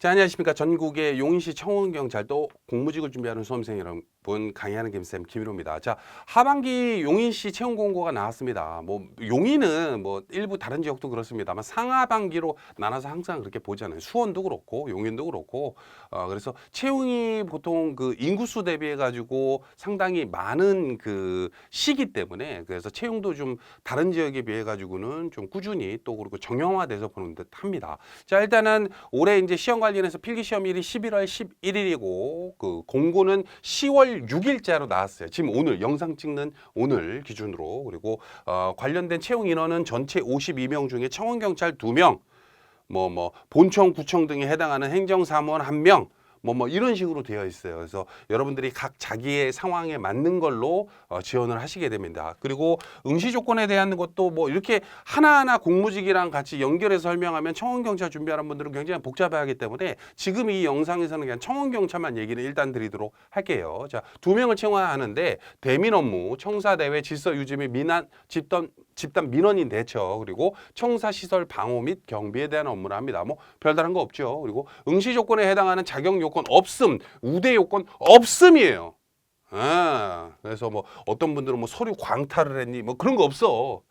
자, 안녕하십니까. 전국의 용인시 청원경찰도 공무직을 준비하는 수험생 여러분 강의하는 김쌤 김일호입니다. 자, 하반기 용인시 채용 공고가 나왔습니다. 뭐 용인은 뭐 일부 다른 지역도 그렇습니다만 상하반기로 나눠서 항상 그렇게 보잖아요. 수원도 그렇고 용인도 그렇고 그래서 채용이 보통 그 인구수 대비해 가지고 상당히 많은 그 시기 때문에 그래서 채용도 좀 다른 지역에 비해 가지고는 좀 꾸준히 또 그리고 정형화돼서 보는 듯 합니다. 자, 일단은 올해 이제 시험 관련해서 필기 시험일이 11월 11일이고 그 공고는 10월 6일자로 나왔어요. 지금 오늘 영상 찍는 오늘 기준으로. 그리고 관련된 채용 인원은 전체 52명 중에 청원경찰 2명, 본청, 구청 등에 해당하는 행정사무원 1명, 이런 식으로 되어 있어요. 그래서 여러분들이 각 자기의 상황에 맞는 걸로 지원을 하시게 됩니다. 그리고 응시 조건에 대한 것도 뭐 이렇게 하나하나 공무직이랑 같이 연결해서 설명하면 청원경찰 준비하는 분들은 굉장히 복잡해하기 때문에 지금 이 영상에서는 그냥 청원경찰만 얘기를 일단 드리도록 할게요. 자, 2명을 채용하는데 대민 업무, 청사대회 질서 유지 및 집단 민원인 대처, 그리고 청사시설 방호 및 경비에 대한 업무를 합니다. 뭐 별다른 거 없죠. 그리고 응시 조건에 해당하는 자격 요건 없음, 우대 요건 없음이에요. 그래서 뭐 어떤 분들은 뭐 서류 광탈을 했니 뭐 그런 거 없어.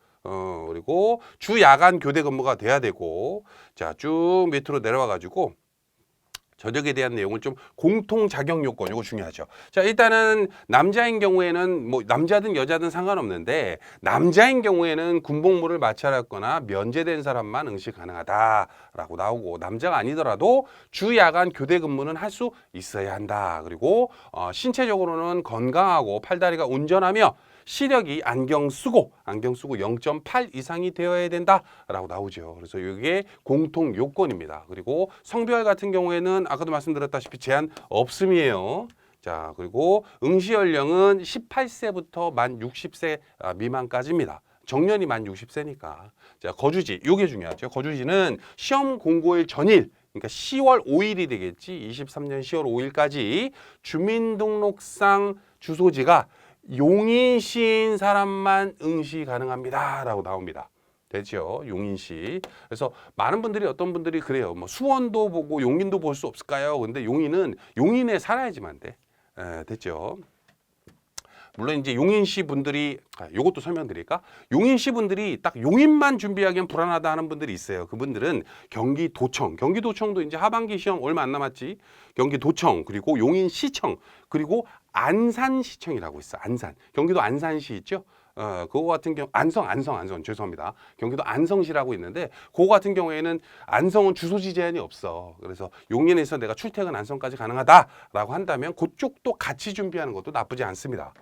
그리고 주 야간 교대 근무가 돼야 되고, 자, 쭉 밑으로 내려와 가지고 저력에 대한 내용을 좀 공통 자격 요건, 이거 중요하죠. 자, 일단은 남자인 경우에는 뭐 남자든 여자든 상관없는데 남자인 경우에는 군복무를 마찰했거나 면제된 사람만 응시 가능하다라고 나오고, 남자가 아니더라도 주 야간 교대 근무는 할 수 있어야 한다. 그리고 신체적으로는 건강하고 팔다리가 운전하며 시력이 안경 쓰고 0.8 이상이 되어야 된다라고 나오죠. 그래서 이게 공통 요건입니다. 그리고 성별 같은 경우에는 아까도 말씀드렸다시피 제한 없음이에요. 자, 그리고 응시 연령은 18세부터 만 60세 미만까지입니다. 정년이 만 60세니까. 자, 거주지, 이게 중요하죠. 거주지는 시험 공고일 전일, 그러니까 10월 5일이 되겠지. 23년 10월 5일까지 주민등록상 주소지가 용인시인 사람만 응시 가능합니다라고 나옵니다. 됐죠? 용인시. 그래서 많은 분들이, 어떤 분들이 그래요. 뭐 수원도 보고 용인도 볼 수 없을까요? 근데 용인은 용인에 살아야지만 돼. 됐죠? 물론 이제 용인시 분들이, 요것도 설명드릴까? 용인시 분들이 딱 용인만 준비하기엔 불안하다 하는 분들이 있어요. 그분들은 경기도청도 이제 하반기 시험 얼마 안 남았지. 경기도청, 그리고 용인시청, 그리고 안산시청이라고 있어. 안산. 경기도 안산시 있죠? 그거 같은 경우 안성 죄송합니다. 경기도 안성시라고 있는데 그거 같은 경우에는 안성은 주소지 제한이 없어. 그래서 용인에서 내가 출퇴근 안성까지 가능하다라고 한다면 그쪽도 같이 준비하는 것도 나쁘지 않습니다.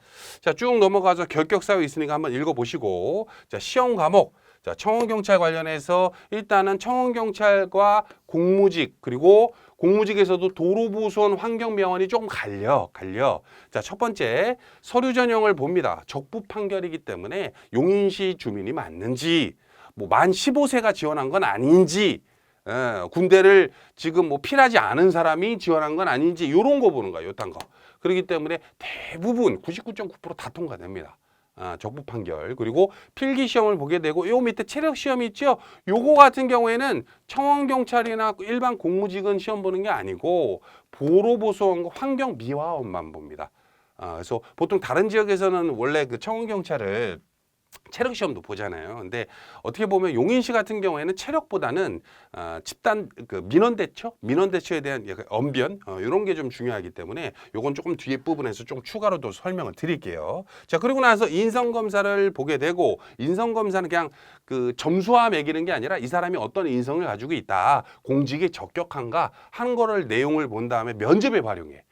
자, 쭉 넘어가서 결격사유 있으니까 한번 읽어보시고, 자, 시험 과목. 자, 청원경찰 관련해서 일단은 청원경찰과 공무직, 그리고 공무직에서도 도로보수원 환경명언이 조금 갈려. 자, 첫 번째 서류 전형을 봅니다. 적부 판결이기 때문에 용인시 주민이 맞는지, 뭐 만 15세가 지원한 건 아닌지, 군대를 지금 뭐 필요하지 않은 사람이 지원한 건 아닌지, 이런 거 보는 거야. 요딴 거. 그렇기 때문에 대부분 99.9% 다 통과됩니다. 적부 판결. 그리고 필기 시험을 보게 되고, 요 밑에 체력 시험이 있죠. 요거 같은 경우에는 청원경찰이나 일반 공무직은 시험 보는 게 아니고 보로보수원과 환경미화원만 봅니다. 그래서 보통 다른 지역에서는 원래 그 청원경찰을 체력 시험도 보잖아요. 근데 어떻게 보면 용인시 같은 경우에는 체력보다는 집단 그 민원 대처에 대한 약간 언변 이런 게 좀 중요하기 때문에 요건 조금 뒤에 부분에서 좀 추가로 더 설명을 드릴게요. 자, 그리고 나서 인성 검사를 보게 되고, 인성 검사는 그냥 그 점수화 매기는 게 아니라 이 사람이 어떤 인성을 가지고 있다, 공직에 적격한가 하는 거를 내용을 본 다음에 면접에 활용해.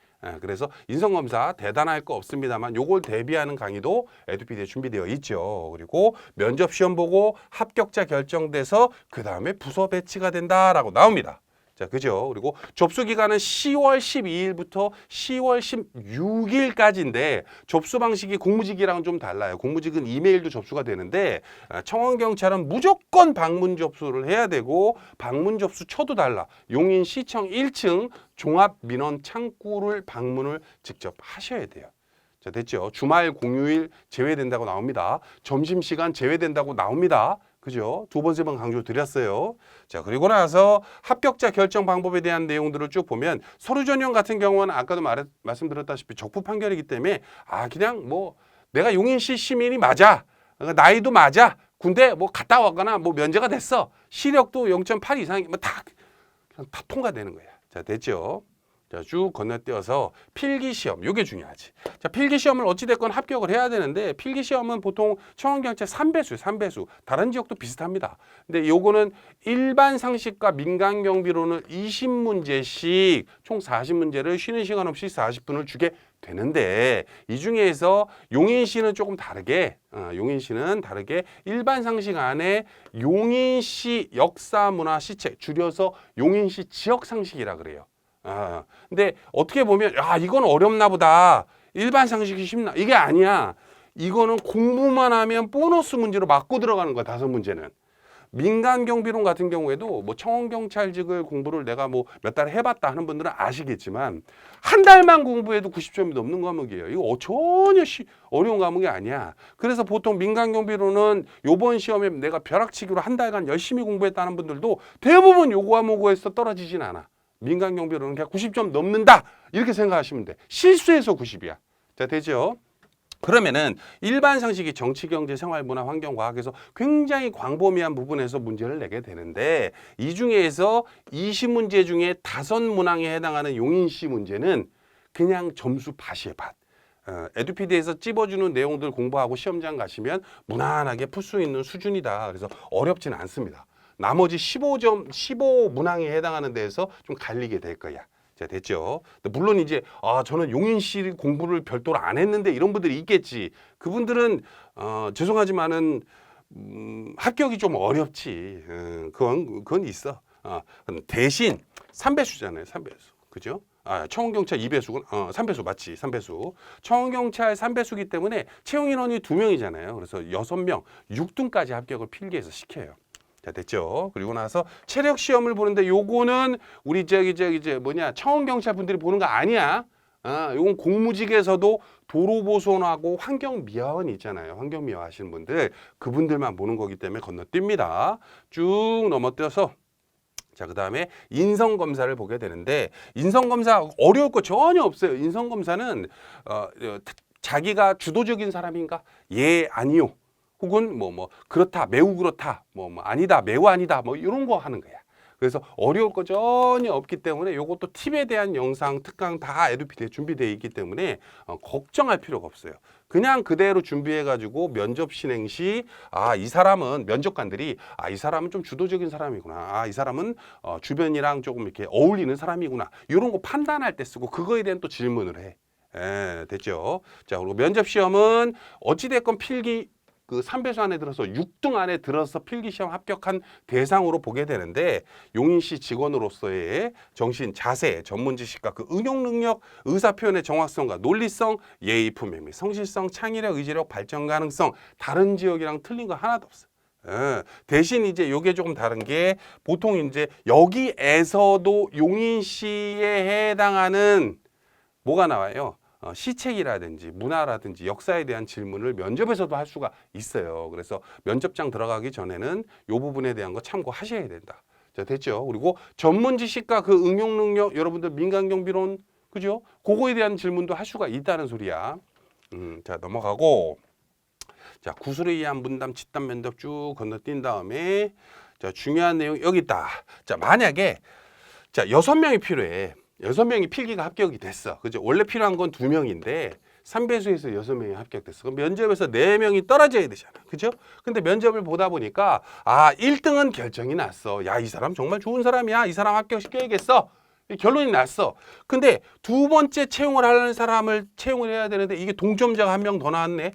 그래서 인성검사 대단할 거 없습니다만 요걸 대비하는 강의도 에듀피디에 준비되어 있죠. 그리고 면접 시험 보고 합격자 결정돼서 그 다음에 부서 배치가 된다라고 나옵니다. 자, 그죠? 그리고 접수 기간은 10월 12일부터 10월 16일까지인데 접수 방식이 공무직이랑은 좀 달라요. 공무직은 이메일도 접수가 되는데 청원경찰은 무조건 방문 접수를 해야 되고, 방문 접수처도 달라. 용인시청 1층 종합민원 창구를 방문을 직접 하셔야 돼요. 자, 됐죠? 주말 공휴일 제외된다고 나옵니다. 점심시간 제외된다고 나옵니다. 그죠? 두 번, 세 번 강조 드렸어요. 자, 그리고 나서 합격자 결정 방법에 대한 내용들을 쭉 보면 서류 전형 같은 경우는 아까도 말씀드렸다시피 적부 판결이기 때문에 그냥 뭐 내가 용인시 시민이 맞아. 나이도 맞아. 군대 뭐 갔다 왔거나 뭐 면제가 됐어. 시력도 0.8 이상이 뭐 다 통과되는 거야. 자, 됐죠? 자, 쭉 건너뛰어서 필기시험, 요게 중요하지. 자, 필기시험을 어찌됐건 합격을 해야 되는데 필기시험은 보통 청원경찰 3배수예요, 3배수. 다른 지역도 비슷합니다. 근데 요거는 일반 상식과 민간 경비로는 20문제씩 총 40문제를 쉬는 시간 없이 40분을 주게 되는데 이 중에서 용인시는 조금 다르게 용인시는 다르게 일반 상식 안에 용인시 역사 문화 시책 줄여서 용인시 지역 상식이라 그래요. 근데 어떻게 보면 이건 어렵나 보다. 일반 상식이 쉽나? 이게 아니야. 이거는 공부만 하면 보너스 문제로 맞고 들어가는 거야. 5문제는. 민간 경비론 같은 경우에도 뭐 청원경찰직을 공부를 내가 뭐 몇 달 해봤다 하는 분들은 아시겠지만 한 달만 공부해도 90점이 넘는 과목이에요. 이거 전혀 어려운 과목이 아니야. 그래서 보통 민간 경비론은 요번 시험에 내가 벼락치기로 한 달간 열심히 공부했다는 분들도 대부분 요 과목에서 떨어지진 않아. 민간 경비로는 그냥 90점 넘는다 이렇게 생각하시면 돼. 실수해서 90이야. 자, 되죠? 그러면은 일반 상식이 정치, 경제, 생활, 문화, 환경, 과학에서 굉장히 광범위한 부분에서 문제를 내게 되는데 이 중에서 20문제 중에 5문항에 해당하는 용인시 문제는 그냥 점수 밭이에요, 밭. 에듀피드에서 찝어주는 내용들 공부하고 시험장 가시면 무난하게 풀 수 있는 수준이다. 그래서 어렵지는 않습니다. 나머지 15문항에 해당하는 데에서 좀 갈리게 될 거야. 자, 됐죠? 물론 이제 저는 용인시 공부를 별도로 안 했는데 이런 분들이 있겠지. 그분들은 죄송하지만은 합격이 좀 어렵지. 그건 있어. 대신 3배수잖아요. 3배수. 그죠? 청원경찰 2배수군. 3배수 맞지? 3배수. 청원경찰 3배수기 때문에 채용 인원이 2명이잖아요. 그래서 6명, 6등까지 합격을 필기해서 시켜요. 자, 됐죠? 그리고 나서 체력 시험을 보는데 요거는 우리 청원경찰 분들이 보는 거 아니야. 요건 공무직에서도 도로보선하고 환경미화원 있잖아요. 환경미화 하시는 분들, 그분들만 보는 거기 때문에 건너뜁니다. 쭉 넘어뛰어서 자, 그 다음에 인성검사를 보게 되는데 인성검사 어려울 거 전혀 없어요. 인성검사는 자기가 주도적인 사람인가? 예, 아니요. 혹은 그렇다, 매우 그렇다, 아니다, 매우 아니다, 이런 거 하는 거야. 그래서 어려울 거 전혀 없기 때문에 요것도 팁에 대한 영상, 특강 다 에듀피드에 준비되어 있기 때문에 걱정할 필요가 없어요. 그냥 그대로 준비해가지고 면접 진행 시 이 사람은 면접관들이 이 사람은 좀 주도적인 사람이구나. 이 사람은 주변이랑 조금 이렇게 어울리는 사람이구나. 이런 거 판단할 때 쓰고 그거에 대한 또 질문을 해. 됐죠? 자, 그리고 면접 시험은 어찌됐건 필기 그 3배수 안에 들어서 6등 안에 들어서 필기시험 합격한 대상으로 보게 되는데 용인시 직원으로서의 정신, 자세, 전문 지식과 그 응용 능력, 의사 표현의 정확성과 논리성, 예의 품행 및 성실성, 창의력, 의지력, 발전 가능성 다른 지역이랑 틀린 거 하나도 없어. 대신 이제 요게 조금 다른 게 보통 이제 여기에서도 용인시에 해당하는 뭐가 나와요? 시책이라든지 문화라든지 역사에 대한 질문을 면접에서도 할 수가 있어요. 그래서 면접장 들어가기 전에는 이 부분에 대한 거 참고하셔야 된다. 자, 됐죠? 그리고 전문 지식과 그 응용 능력, 여러분들 민간경비론, 그죠? 그거에 대한 질문도 할 수가 있다는 소리야. 자, 넘어가고. 자, 구술에 의한 문담, 집단 면접 쭉 건너뛴 다음에 자, 중요한 내용 여기 있다. 자, 만약에 6명이 필요해. 6명이 필기가 합격이 됐어. 그죠? 원래 필요한 건 2명인데 3배수에서 6명이 합격됐어. 그럼 면접에서 4명이 떨어져야 되잖아. 그죠? 근데 면접을 보다 보니까 1등은 결정이 났어. 야, 이 사람 정말 좋은 사람이야. 이 사람 합격시켜야겠어. 결론이 났어. 근데 두 번째 채용을 하려는 사람을 채용을 해야 되는데 이게 동점자가 1명 더 나왔네.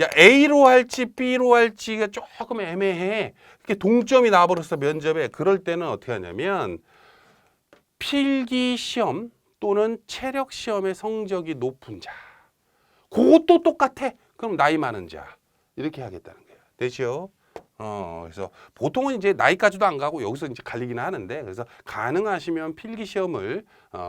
야, A로 할지 B로 할지가 조금 애매해. 이렇게 동점이 나와버렸어, 면접에. 그럴 때는 어떻게 하냐면 필기 시험 또는 체력 시험의 성적이 높은 자. 그것도 똑같아. 그럼 나이 많은 자. 이렇게 하겠다는 거예요. 되죠? 그래서 보통은 이제 나이까지도 안 가고 여기서 이제 갈리기는 하는데 그래서 가능하시면 필기 시험을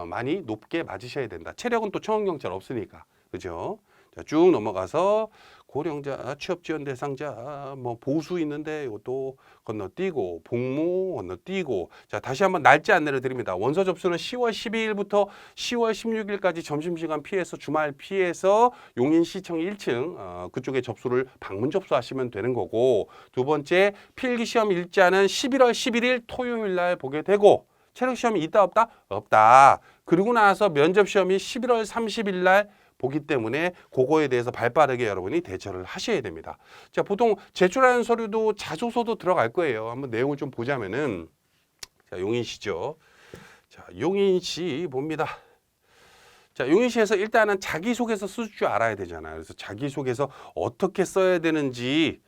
많이 높게 맞으셔야 된다. 체력은 또 청원경찰 없으니까. 그죠? 자, 쭉 넘어가서 고령자, 취업지원 대상자, 뭐 보수 있는데 이것도 건너뛰고 복무 건너뛰고. 자, 다시 한번 날짜 안내를 드립니다. 원서 접수는 10월 12일부터 10월 16일까지 점심시간 피해서 주말 피해서 용인시청 1층 그쪽에 접수를 방문 접수하시면 되는 거고, 두 번째 필기시험 일자는 11월 11일 토요일 날 보게 되고, 체력시험이 있다 없다? 없다. 그리고 나서 면접시험이 11월 30일 날 보기 때문에 그거에 대해서 발빠르게 여러분이 대처를 하셔야 됩니다. 자, 보통 제출하는 서류도 자소서도 들어갈 거예요. 한번 내용을 좀 보자면은, 자, 용인시죠. 자, 용인시 봅니다. 자, 용인시에서 일단은 자기소개서 쓸 줄 알아야 되잖아요. 그래서 자기소개서 어떻게 써야 되는지에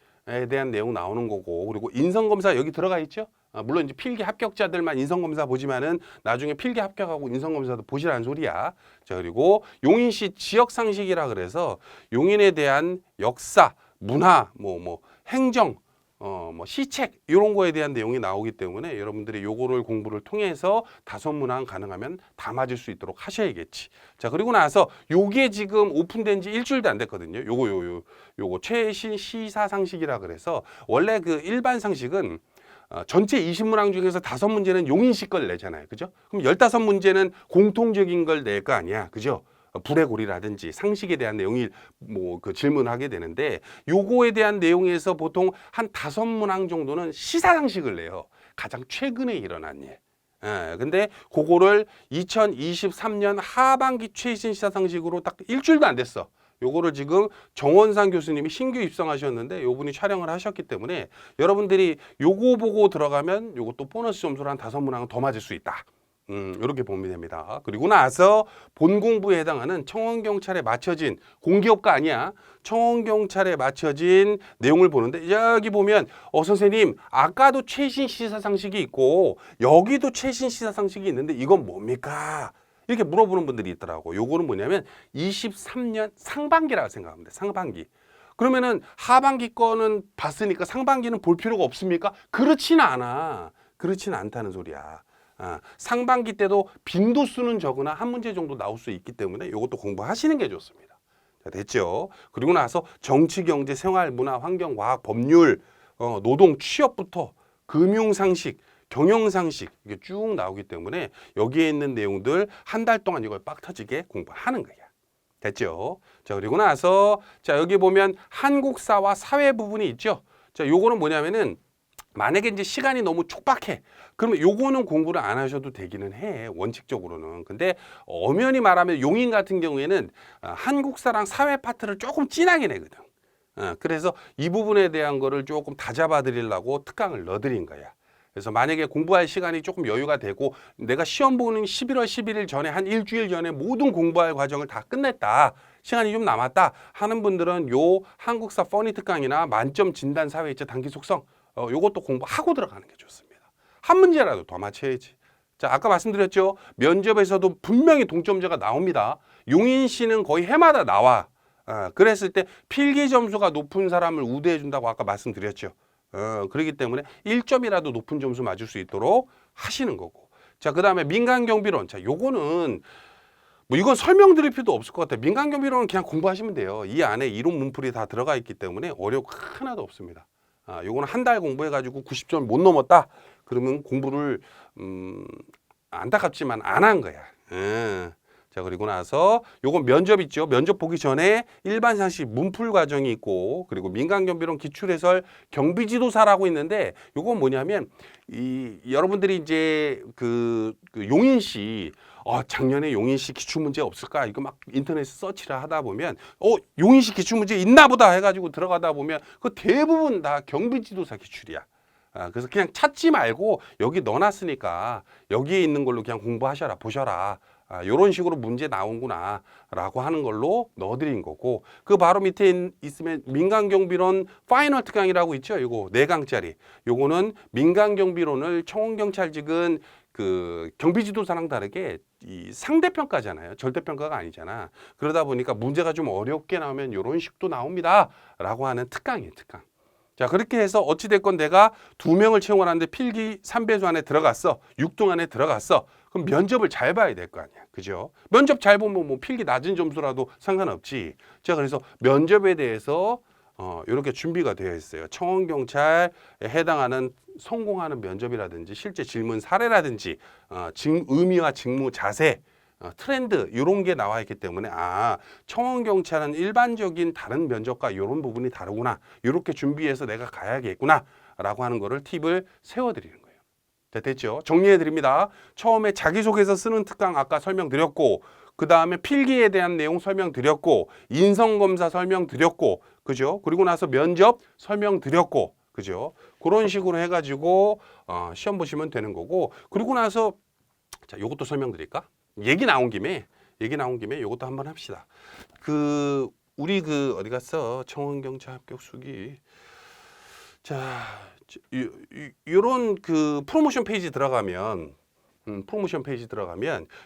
대한 내용 나오는 거고, 그리고 인성검사 여기 들어가 있죠. 물론 이제 필기 합격자들만 인성검사 보지만은 나중에 필기 합격하고 인성검사도 보시라는 소리야. 자, 그리고 용인시 지역상식이라 그래서 용인에 대한 역사, 문화, 행정, 뭐 시책 이런 거에 대한 내용이 나오기 때문에 여러분들이 요거를 공부를 통해서 다소문항 가능하면 다 맞을 수 있도록 하셔야겠지. 자, 그리고 나서 요게 지금 오픈된 지 일주일도 안 됐거든요. 요거 최신 시사 상식이라 그래서 원래 그 일반 상식은 전체 20문항 중에서 5문제는 용인시 걸 내잖아요. 그죠? 그럼 15문제는 공통적인 걸 낼 거 아니야. 그죠? 불의 고리라든지 상식에 대한 내용이 그 질문하게 되는데, 요거에 대한 내용에서 보통 한 5문항 정도는 시사 상식을 내요. 가장 최근에 일어난 일. 근데 그거를 2023년 하반기 최신 시사 상식으로 딱 일주일도 안 됐어. 요거를 지금 정원상 교수님이 신규 입성하셨는데 요분이 촬영을 하셨기 때문에 여러분들이 요거 보고 들어가면 요것도 보너스 점수를 한 5문항은 더 맞을 수 있다. 이렇게 보면 됩니다. 그리고 나서 본 공부에 해당하는 청원경찰에 맞춰진, 공기업가 아니야. 청원경찰에 맞춰진 내용을 보는데, 여기 보면 선생님 아까도 최신 시사상식이 있고 여기도 최신 시사상식이 있는데 이건 뭡니까? 이렇게 물어보는 분들이 있더라고. 요거는 뭐냐면 23년 상반기라고 생각하면 돼. 상반기. 그러면은 하반기 거는 봤으니까 상반기는 볼 필요가 없습니까? 그렇진 않아. 그렇진 않다는 소리야. 상반기 때도 빈도수는 적으나 한 문제 정도 나올 수 있기 때문에 이것도 공부하시는 게 좋습니다. 자, 됐죠? 그리고 나서 정치, 경제, 생활, 문화, 환경, 과학, 법률, 노동, 취업부터 금융상식, 경영상식 이게 쭉 나오기 때문에 여기에 있는 내용들 한 달 동안 이걸 빡 터지게 공부하는 거야. 됐죠? 자, 그리고 나서 자, 여기 보면 한국사와 사회 부분이 있죠? 자, 요거는 뭐냐면은 만약에 이제 시간이 너무 촉박해. 그러면 요거는 공부를 안 하셔도 되기는 해. 원칙적으로는. 근데 엄연히 말하면 용인 같은 경우에는 한국사랑 사회 파트를 조금 진하게 내거든. 그래서 이 부분에 대한 거를 조금 다 잡아 드리려고 특강을 넣어드린 거야. 그래서 만약에 공부할 시간이 조금 여유가 되고 내가 시험 보는 11월 11일 전에 한 일주일 전에 모든 공부할 과정을 다 끝냈다. 시간이 좀 남았다 하는 분들은 요 한국사 퍼니 특강이나 만점 진단 사회이체 단기 속성 요것도 공부하고 들어가는 게 좋습니다. 한 문제라도 더 맞춰야지. 자, 아까 말씀드렸죠. 면접에서도 분명히 동점자가 나옵니다. 용인시는 거의 해마다 나와. 그랬을 때 필기 점수가 높은 사람을 우대해 준다고 아까 말씀드렸죠. 그렇기 때문에 1점이라도 높은 점수 맞을 수 있도록 하시는 거고. 자, 그 다음에 민간경비론. 자, 요거는 뭐 이건 설명드릴 필요도 없을 것 같아요. 민간경비론은 그냥 공부하시면 돼요. 이 안에 이론 문풀이 다 들어가 있기 때문에 어려움 하나도 없습니다. 요거는 한 달 공부해가지고 90점 못 넘었다. 그러면 공부를 안타깝지만 안 한 거야. 자, 그리고 나서 요건 면접 있죠. 면접 보기 전에 일반 상식 문풀 과정이 있고, 그리고 민간경비론 기출해설 경비지도사라고 있는데 요건 뭐냐면 여러분들이 이제 그 용인시 작년에 용인시 기출문제 없을까? 이거 막 인터넷 서치를 하다 보면 용인시 기출문제 있나 보다 해가지고 들어가다 보면 그 대부분 다 경비지도사 기출이야. 그래서 그냥 찾지 말고 여기 넣어놨으니까 여기에 있는 걸로 그냥 공부하셔라, 보셔라. 이런 식으로 문제 나온구나 라고 하는 걸로 넣어드린 거고, 그 바로 밑에 있으면 민간경비론 파이널 특강이라고 있죠. 이거 4강짜리. 요거는 민간경비론을 청원경찰직은 그 경비지도사랑 다르게 이 상대평가잖아요. 절대평가가 아니잖아. 그러다 보니까 문제가 좀 어렵게 나오면 이런 식도 나옵니다 라고 하는 특강이에요. 특강. 자, 그렇게 해서 어찌됐건 내가 2명을 채용하는데 필기 3배수 안에 들어갔어. 6등 안에 들어갔어. 그럼 면접을 잘 봐야 될 거 아니야. 그죠? 면접 잘 보면 뭐 필기 낮은 점수라도 상관없지. 자, 그래서 면접에 대해서 이렇게 준비가 되어 있어요. 청원경찰에 해당하는 성공하는 면접이라든지 실제 질문 사례라든지 의미와 직무 자세, 트렌드 이런 게 나와 있기 때문에 청원경찰은 일반적인 다른 면접과 이런 부분이 다르구나. 이렇게 준비해서 내가 가야겠구나 라고 하는 거를 팁을 세워드리는 거예요. 됐죠? 정리해 드립니다. 처음에 자기소개서 쓰는 특강 아까 설명드렸고, 그 다음에 필기에 대한 내용 설명드렸고, 인성검사 설명드렸고, 그죠? 그리고 나서 면접 설명드렸고, 그죠? 그런 식으로 해가지고 시험 보시면 되는 거고, 그리고 나서 자, 요것도 설명드릴까? 얘기 나온 김에 요것도 한번 합시다. 우리 어디 갔어? 청원경찰 합격 수기. 자, 요런 프로모션 페이지 들어가면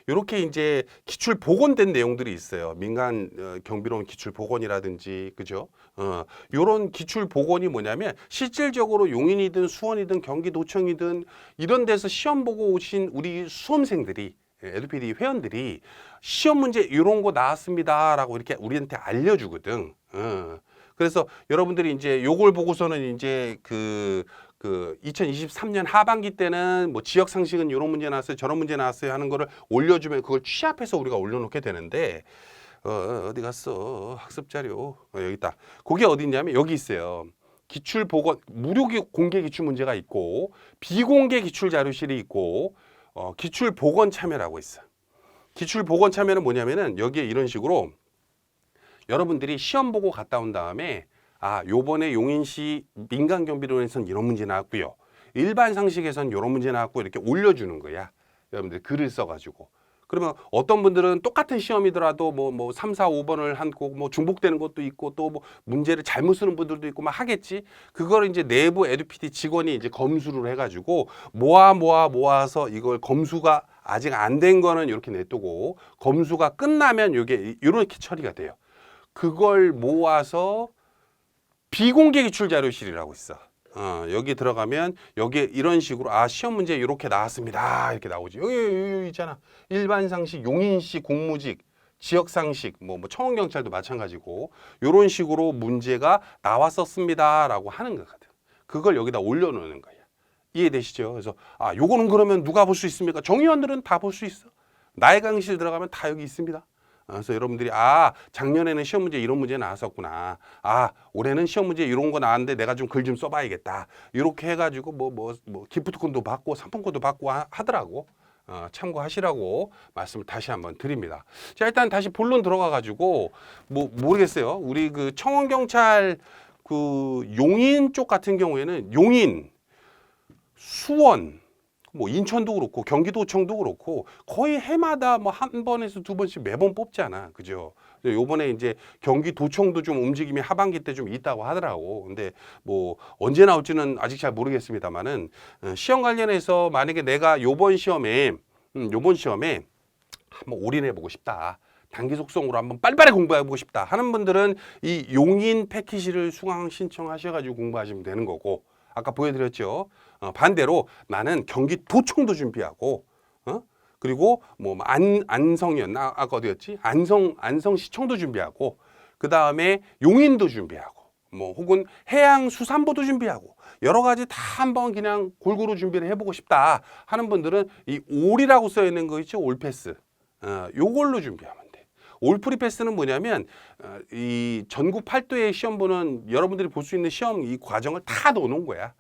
이렇게 이제 기출 복원된 내용들이 있어요. 민간 경비로운 기출 복원이라든지, 그죠? 요런 기출 복원이 뭐냐면 실질적으로 용인이든 수원이든 경기도청이든 이런 데서 시험 보고 오신 우리 수험생들이, 에듀피디 회원들이 시험 문제 이런 거 나왔습니다라고 이렇게 우리한테 알려주거든. 그래서 여러분들이 이제 요걸 보고서는 이제 2023년 하반기 때는 뭐 지역 상식은 이런 문제 나왔어요, 저런 문제 나왔어요 하는 거를 올려주면 그걸 취합해서 우리가 올려놓게 되는데 어디 갔어? 학습 자료 여기 있다. 그게 어디 있냐면 여기 있어요. 기출 보건 무료 공개 기출 문제가 있고 비공개 기출 자료실이 있고 기출 보건 참여라고 있어. 기출 보건 참여는 뭐냐면은 여기에 이런 식으로 여러분들이 시험 보고 갔다 온 다음에 요번에 용인시 민간경비론에서는 이런 문제 나왔고요. 일반 상식에서는 이런 문제 나왔고 이렇게 올려주는 거야. 여러분들 글을 써가지고. 그러면 어떤 분들은 똑같은 시험이더라도 뭐 3, 4, 5번을 한고 뭐 중복되는 것도 있고 또 뭐 문제를 잘못 쓰는 분들도 있고 막 하겠지. 그걸 이제 내부 에듀피디 직원이 이제 검수를 해가지고 모아서 이걸 검수가 아직 안 된 거는 이렇게 냅두고 검수가 끝나면 이게 이렇게 처리가 돼요. 그걸 모아서 비공개 기출 자료실이라고 있어. 여기 들어가면 여기에 이런 식으로 시험 문제 이렇게 나왔습니다. 이렇게 나오지. 여기 있잖아. 일반 상식, 용인시 공무직, 지역 상식, 뭐 청원경찰도 마찬가지고 이런 식으로 문제가 나왔었습니다라고 하는 거거든. 그걸 여기다 올려놓는 거야. 이해되시죠? 그래서 요거는 그러면 누가 볼 수 있습니까? 정의원들은 다 볼 수 있어. 나의 강의실 들어가면 다 여기 있습니다. 그래서 여러분들이 작년에는 시험 문제 이런 문제 나왔었구나. 올해는 시험 문제 이런 거 나왔는데 내가 좀 글 좀 써봐야겠다. 이렇게 해가지고 뭐 기프트콘도 받고 상품권도 받고 하더라고. 참고하시라고 말씀을 다시 한번 드립니다. 자, 일단 다시 본론 들어가가지고 모르겠어요. 우리 청원경찰 용인 쪽 같은 경우에는 용인, 수원, 뭐 인천도 그렇고 경기도청도 그렇고 거의 해마다 뭐 한 번에서 두 번씩 매번 뽑잖아. 그죠? 요번에 이제 경기도청도 좀 움직임이 하반기 때 좀 있다고 하더라고. 근데 뭐 언제 나올지는 아직 잘 모르겠습니다만은 시험 관련해서 만약에 내가 요번 시험에 한번 올인해 보고 싶다. 단기 속성으로 한번 빨리빨리 공부해 보고 싶다 하는 분들은 이 용인 패키지를 수강 신청하셔가지고 공부하시면 되는 거고, 아까 보여드렸죠. 반대로 나는 경기도청도 준비하고, 그리고 뭐 안성이었나 아까 어디였지? 안성시청도 준비하고, 그 다음에 용인도 준비하고, 뭐 혹은 해양수산부도 준비하고 여러 가지 다 한번 그냥 골고루 준비를 해보고 싶다 하는 분들은 이 올이라고 써 있는 거 있죠? 올패스. 요걸로 준비하면 돼. 올프리 패스는 뭐냐면 이 전국 8도의 시험 보는 여러분들이 볼 수 있는 시험 이 과정을 다 넣어놓은 거야.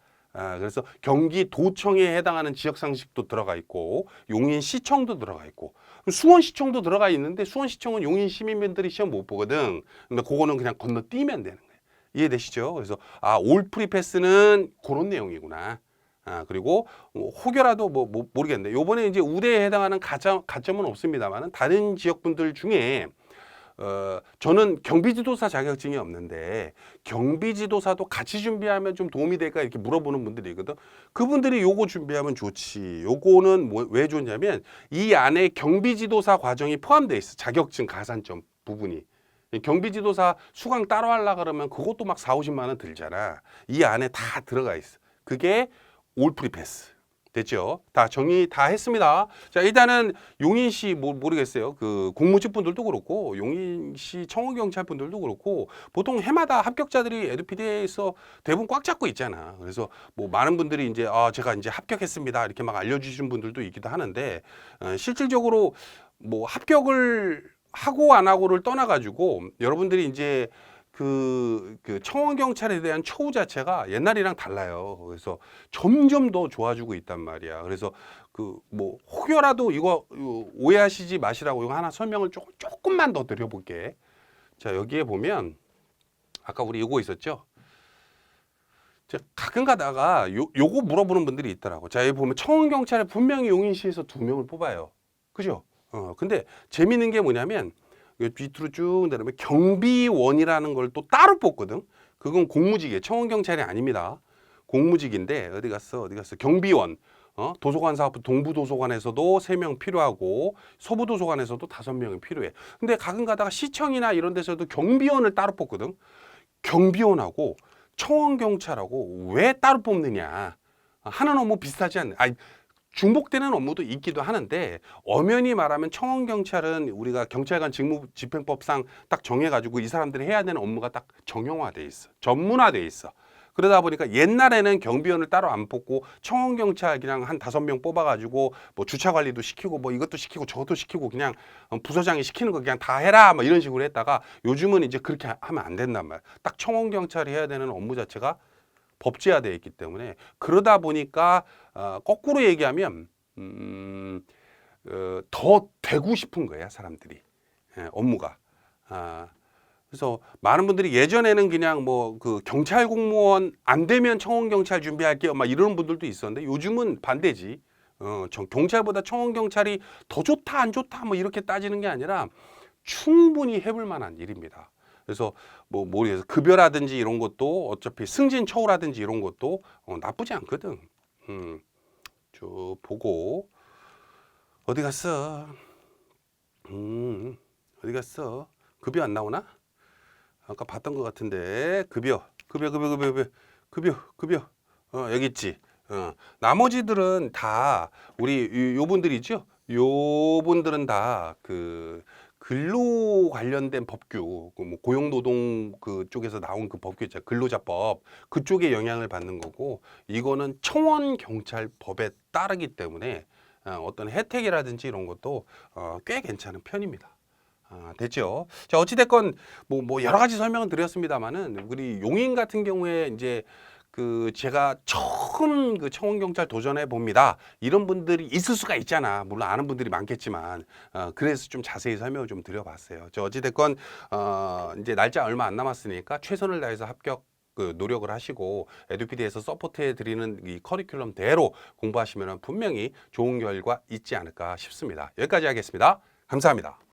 그래서 경기도청에 해당하는 지역상식도 들어가 있고 용인시청도 들어가 있고 수원시청도 들어가 있는데 수원시청은 용인 시민분들이 시험 못 보거든. 근데 그거는 그냥 건너뛰면 되는 거예요. 이해되시죠? 그래서 올프리 패스는 그런 내용이구나. 그리고 혹여라도 모르겠는데 요번에 이제 우대에 해당하는 가점은 없습니다만은 다른 지역분들 중에 저는 경비지도사 자격증이 없는데 경비지도사도 같이 준비하면 좀 도움이 될까 이렇게 물어보는 분들이 있거든. 그분들이 요거 준비하면 좋지. 요거는 왜 좋냐면 이 안에 경비지도사 과정이 포함되어 있어. 자격증 가산점 부분이. 경비지도사 수강 따로 하려고 그러면 그것도 막 4, 50만 원 들잖아. 이 안에 다 들어가 있어. 그게 올프리 패스. 됐죠? 다 정리 다 했습니다. 자, 일단은 용인시 모르겠어요. 그 공무직 분들도 그렇고 용인시 청원경찰 분들도 그렇고 보통 해마다 합격자들이 에듀피디에서 대부분 꽉 잡고 있잖아. 그래서 뭐 많은 분들이 이제 제가 이제 합격했습니다 이렇게 막 알려주시는 분들도 있기도 하는데 실질적으로 뭐 합격을 하고 안 하고를 떠나가지고 여러분들이 이제 그 청원경찰에 대한 처우 자체가 옛날이랑 달라요. 그래서 점점 더 좋아지고 있단 말이야. 그래서 그 뭐 혹여라도 이거 오해하시지 마시라고 이거 하나 설명을 조금만 더 드려볼게. 자, 여기에 보면 아까 우리 이거 있었죠? 자, 가끔 가다가 요거 물어보는 분들이 있더라고. 자, 여기 보면 청원경찰에 분명히 용인시에서 2명을 뽑아요. 그죠? 근데 재밌는 게 뭐냐면 밑으로 쭉 내려면 경비원이라는 걸 또 따로 뽑거든. 그건 공무직이에요. 청원경찰이 아닙니다. 공무직인데 어디 갔어? 경비원. 도서관 사업부 동부도서관에서도 3명 필요하고 서부도서관에서도 5명이 필요해. 근데 가끔 가다가 시청이나 이런 데서도 경비원을 따로 뽑거든. 경비원하고 청원경찰하고 왜 따로 뽑느냐? 하는 업무 비슷하지 않나? 아니, 중복되는 업무도 있기도 하는데 엄연히 말하면 청원경찰은 우리가 경찰관 직무집행법상 딱 정해가지고 이 사람들이 해야 되는 업무가 딱 정형화돼 있어. 전문화돼 있어. 그러다 보니까 옛날에는 경비원을 따로 안 뽑고 청원경찰 그냥 한 5명 뽑아가지고 뭐 주차 관리도 시키고 뭐 이것도 시키고 저것도 시키고 그냥 부서장이 시키는 거 그냥 다 해라 뭐 이런 식으로 했다가 요즘은 이제 그렇게 하면 안 된단 말이야. 딱 청원경찰이 해야 되는 업무 자체가 법제화되어 있기 때문에 그러다 보니까 거꾸로 얘기하면 더 되고 싶은 거야 사람들이 업무가. 그래서 많은 분들이 예전에는 그냥 뭐 그 경찰 공무원 안 되면 청원경찰 준비할게요 막 이런 분들도 있었는데 요즘은 반대지. 경찰보다 청원경찰이 더 좋다 안 좋다 뭐 이렇게 따지는 게 아니라 충분히 해볼 만한 일입니다. 그래서 뭐 모르겠어 급여라든지 이런 것도 어차피 승진 처우라든지 이런 것도 나쁘지 않거든. 쭉 보고 어디 갔어? 어디 갔어? 급여 안 나오나? 아까 봤던 것 같은데 급여. 여기 있지. 나머지들은 다 우리 요분들이죠. 요분들은 다 그 근로 관련된 법규, 그뭐 고용노동 그쪽에서 나온 그 법규 있잖아요. 근로자법 그쪽에 영향을 받는 거고 이거는 청원경찰법에 따르기 때문에 어떤 혜택이라든지 이런 것도 꽤 괜찮은 편입니다. 됐죠. 자, 어찌됐건 뭐 여러 가지 설명을 드렸습니다만은 우리 용인 같은 경우에 이제 그 제가 처음 그 청원경찰 도전해 봅니다. 이런 분들이 있을 수가 있잖아. 물론 아는 분들이 많겠지만 그래서 좀 자세히 설명을 좀 드려봤어요. 저 어찌됐건 이제 날짜 얼마 안 남았으니까 최선을 다해서 합격 그 노력을 하시고 에듀피디에서 서포트해 드리는 이 커리큘럼대로 공부하시면 분명히 좋은 결과 있지 않을까 싶습니다. 여기까지 하겠습니다. 감사합니다.